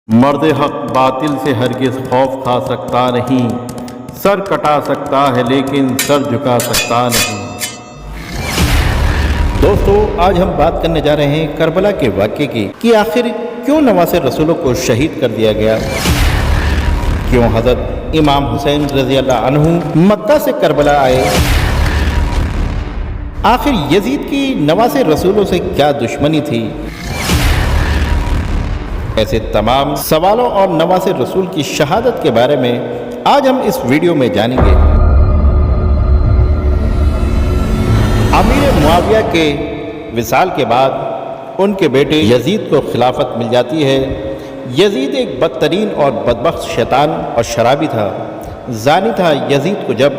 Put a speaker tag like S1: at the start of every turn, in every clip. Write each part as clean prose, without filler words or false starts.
S1: مرد حق باطل سے ہرگز خوف کھا سکتا نہیں، سر کٹا سکتا ہے لیکن سر جھکا سکتا نہیں۔ دوستو، آج ہم بات کرنے جا رہے ہیں کربلا کے واقعے کی کہ آخر کیوں نواسے رسولوں کو شہید کر دیا گیا، کیوں حضرت امام حسین رضی اللہ عنہ مکہ سے کربلا آئے، آخر یزید کی نواسے رسولوں سے کیا دشمنی تھی۔ ایسے تمام سوالوں اور نواسے رسول کی شہادت کے بارے میں آج ہم اس ویڈیو میں جانیں گے۔ امیر معاویہ کے وصال کے بعد ان کے بیٹے یزید کو خلافت مل جاتی ہے۔ یزید ایک بدترین اور بدبخت شیطان اور شرابی تھا، زانی تھا۔ یزید کو جب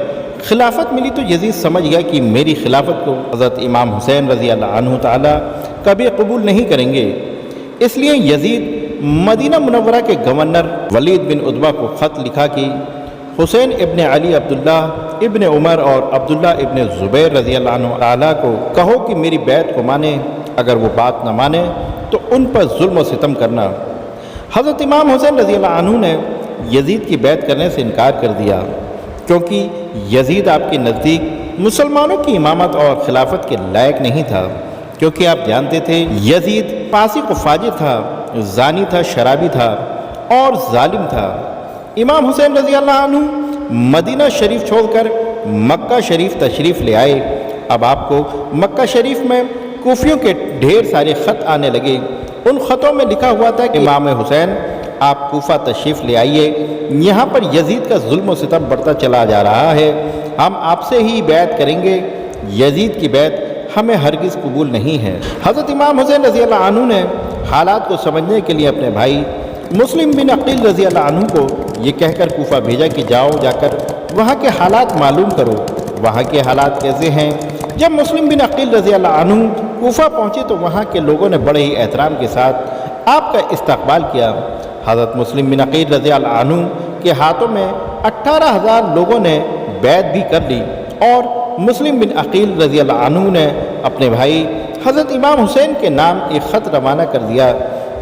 S1: خلافت ملی تو یزید سمجھ گیا کہ میری خلافت کو حضرت امام حسین رضی اللہ عنہ تعالی کبھی قبول نہیں کریں گے۔ اس لیے یزید مدینہ منورہ کے گورنر ولید بن عتبہ کو خط لکھا کہ حسین ابن علی عبداللہ ابن عمر اور عبداللہ ابن زبیر رضی اللہ عنہ تعالیٰ کو کہو کہ میری بیعت کو مانے، اگر وہ بات نہ مانے تو ان پر ظلم و ستم کرنا۔ حضرت امام حسین رضی اللہ عنہ نے یزید کی بیعت کرنے سے انکار کر دیا، کیونکہ یزید آپ کے نزدیک مسلمانوں کی امامت اور خلافت کے لائق نہیں تھا، کیونکہ آپ جانتے تھے یزید فاسق و فاجر تھا، زانی تھا، شرابی تھا اور ظالم تھا۔ امام حسین رضی اللہ عنہ مدینہ شریف چھوڑ کر مکہ شریف تشریف لے آئے۔ اب آپ کو مکہ شریف میں کوفیوں کے ڈھیر سارے خط آنے لگے۔ ان خطوں میں لکھا ہوا تھا کہ امام حسین آپ کوفہ تشریف لے آئیے، یہاں پر یزید کا ظلم و ستم بڑھتا چلا جا رہا ہے، ہم آپ سے ہی بیعت کریں گے، یزید کی بیعت ہمیں ہرگز قبول نہیں ہے۔ حضرت امام حسین رضی اللہ عنہ نے حالات کو سمجھنے کے لیے اپنے بھائی مسلم بن عقیل رضی اللہ عنہ کو یہ کہہ کر کوفہ بھیجا کہ جاؤ، جا کر وہاں کے حالات معلوم کرو، وہاں کے حالات کیسے ہیں۔ جب مسلم بن عقیل رضی اللہ عنہ کوفہ پہنچے تو وہاں کے لوگوں نے بڑے ہی احترام کے ساتھ آپ کا استقبال کیا۔ حضرت مسلم بن عقیل رضی اللہ عنہ کے ہاتھوں میں 18,000 لوگوں نے بیعت بھی کر لی، اور مسلم بن عقیل رضی اللہ عنہ نے اپنے بھائی حضرت امام حسین کے نام ایک خط روانہ کر دیا،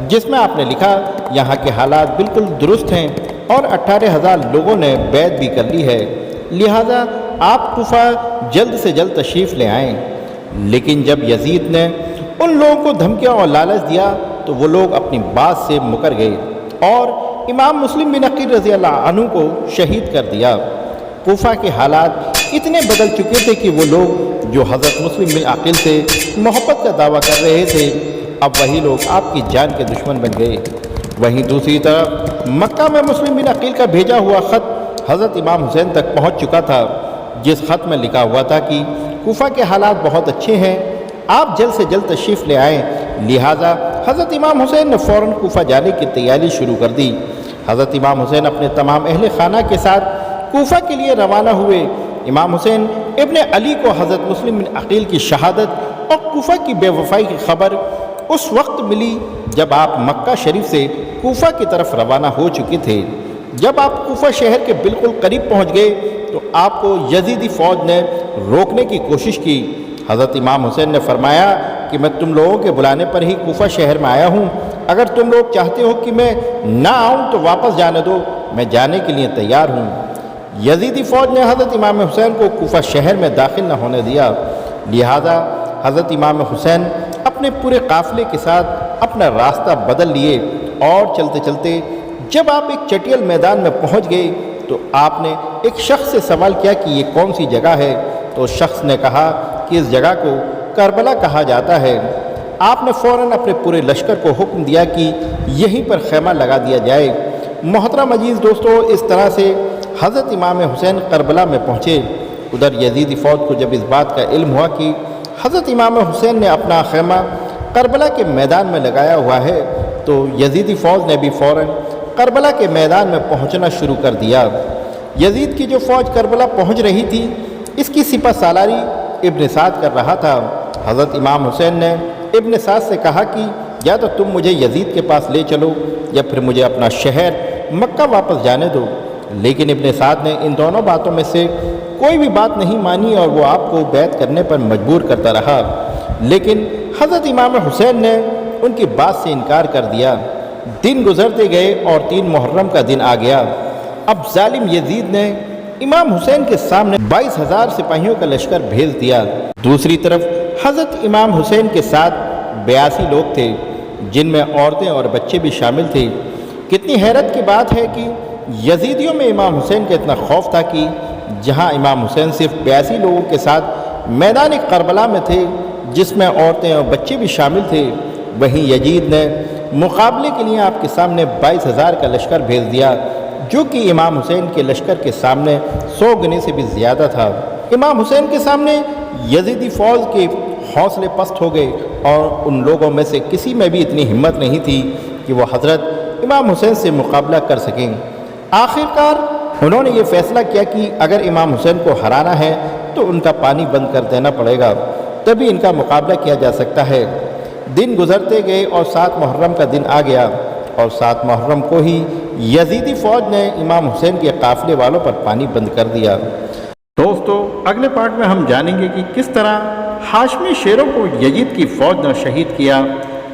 S1: جس میں آپ نے لکھا یہاں کے حالات بالکل درست ہیں اور 18,000 لوگوں نے بیعت بھی کر لی ہے، لہٰذا آپ کوفہ جلد سے جلد تشریف لے آئیں۔ لیکن جب یزید نے ان لوگوں کو دھمکیاں اور لالچ دیا تو وہ لوگ اپنی بات سے مکر گئے اور امام مسلم بن عقیل رضی اللہ عنہ کو شہید کر دیا۔ کوفہ کے حالات اتنے بدل چکے تھے کہ وہ لوگ جو حضرت مسلم بن عقیل سے محبت کا دعویٰ کر رہے تھے، اب وہی لوگ آپ کی جان کے دشمن بن گئے۔ وہیں دوسری طرف مکہ میں مسلم بن عقیل کا بھیجا ہوا خط حضرت امام حسین تک پہنچ چکا تھا، جس خط میں لکھا ہوا تھا کہ کوفہ کے حالات بہت اچھے ہیں، آپ جلد سے جلد تشریف لے آئیں۔ لہٰذا حضرت امام حسین نے فوراً کوفہ جانے کی تیاری شروع کر دی۔ حضرت امام حسین اپنے تمام اہل خانہ کے ساتھ کوفہ کے لیے روانہ ہوئے۔ امام حسین ابن علی کو حضرت مسلم بن عقیل کی شہادت اور کوفہ کی بے وفائی کی خبر اس وقت ملی جب آپ مکہ شریف سے کوفہ کی طرف روانہ ہو چکے تھے۔ جب آپ کوفہ شہر کے بالکل قریب پہنچ گئے تو آپ کو یزیدی فوج نے روکنے کی کوشش کی۔ حضرت امام حسین نے فرمایا کہ میں تم لوگوں کے بلانے پر ہی کوفہ شہر میں آیا ہوں، اگر تم لوگ چاہتے ہو کہ میں نہ آؤں تو واپس جانے دو، میں جانے کے لیے تیار ہوں۔ یزیدی فوج نے حضرت امام حسین کو کوفہ شہر میں داخل نہ ہونے دیا، لہٰذا حضرت امام حسین اپنے پورے قافلے کے ساتھ اپنا راستہ بدل لیے، اور چلتے چلتے جب آپ ایک چٹیل میدان میں پہنچ گئے تو آپ نے ایک شخص سے سوال کیا کہ یہ کون سی جگہ ہے، تو اس شخص نے کہا کہ اس جگہ کو کربلا کہا جاتا ہے۔ آپ نے فوراً اپنے پورے لشکر کو حکم دیا کہ یہیں پر خیمہ لگا دیا جائے۔ محترم عزیز دوستو، اس طرح سے حضرت امام حسین کربلا میں پہنچے۔ ادھر یزیدی فوج کو جب اس بات کا علم ہوا کہ حضرت امام حسین نے اپنا خیمہ کربلا کے میدان میں لگایا ہوا ہے تو یزیدی فوج نے بھی فوراً کربلا کے میدان میں پہنچنا شروع کر دیا۔ یزید کی جو فوج کربلا پہنچ رہی تھی، اس کی سپہ سالاری ابن سعد کر رہا تھا۔ حضرت امام حسین نے ابن سعد سے کہا کہ یا تو تم مجھے یزید کے پاس لے چلو یا پھر مجھے اپنا شہر مکہ واپس جانے دو، لیکن ابن سعد نے ان دونوں باتوں میں سے کوئی بھی بات نہیں مانی اور وہ آپ کو بیعت کرنے پر مجبور کرتا رہا۔ لیکن حضرت امام حسین نے ان کی بات سے انکار کر دیا۔ دن گزرتے گئے اور 3 محرم کا دن آ گیا۔ اب ظالم یزید نے امام حسین کے سامنے 22,000 سپاہیوں کا لشکر بھیج دیا۔ دوسری طرف حضرت امام حسین کے ساتھ 82 لوگ تھے، جن میں عورتیں اور بچے بھی شامل تھے۔ کتنی حیرت کی بات ہے کہ یزیدیوں میں امام حسین کا اتنا خوف تھا کہ جہاں امام حسین صرف 82 لوگوں کے ساتھ میدان کربلا میں تھے، جس میں عورتیں اور بچے بھی شامل تھے، وہیں یزید نے مقابلے کے لیے آپ کے سامنے 22,000 کا لشکر بھیج دیا، جو کہ امام حسین کے لشکر کے سامنے 100 گنے سے بھی زیادہ تھا۔ امام حسین کے سامنے یزیدی فوج کے حوصلے پست ہو گئے اور ان لوگوں میں سے کسی میں بھی اتنی ہمت نہیں تھی کہ وہ حضرت امام حسین سے مقابلہ کر سکیں۔ آخر کار انہوں نے یہ فیصلہ کیا کہ اگر امام حسین کو ہرانا ہے تو ان کا پانی بند کر دینا پڑے گا، تبھی ان کا مقابلہ کیا جا سکتا ہے۔ دن گزرتے گئے اور 7 محرم کا دن آ گیا، اور 7 محرم کو ہی یزیدی فوج نے امام حسین کے قافلے والوں پر پانی بند کر دیا۔ دوستو، اگلے پارٹ میں ہم جانیں گے کہ کس طرح ہاشمی شیروں کو یزید کی فوج نے شہید کیا۔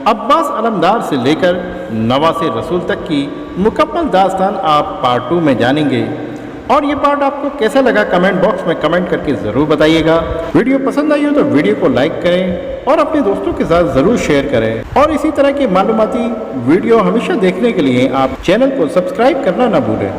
S1: عباس علمدار سے لے کر نواسِ رسول تک کی مکمل داستان آپ پارٹ 2 میں جانیں گے۔ اور یہ پارٹ آپ کو کیسا لگا کمنٹ باکس میں کمنٹ کر کے ضرور بتائیے گا۔ ویڈیو پسند آئی ہو تو ویڈیو کو لائک کریں اور اپنے دوستوں کے ساتھ ضرور شیئر کریں، اور اسی طرح کی معلوماتی ویڈیو ہمیشہ دیکھنے کے لیے آپ چینل کو سبسکرائب کرنا نہ بھولیں۔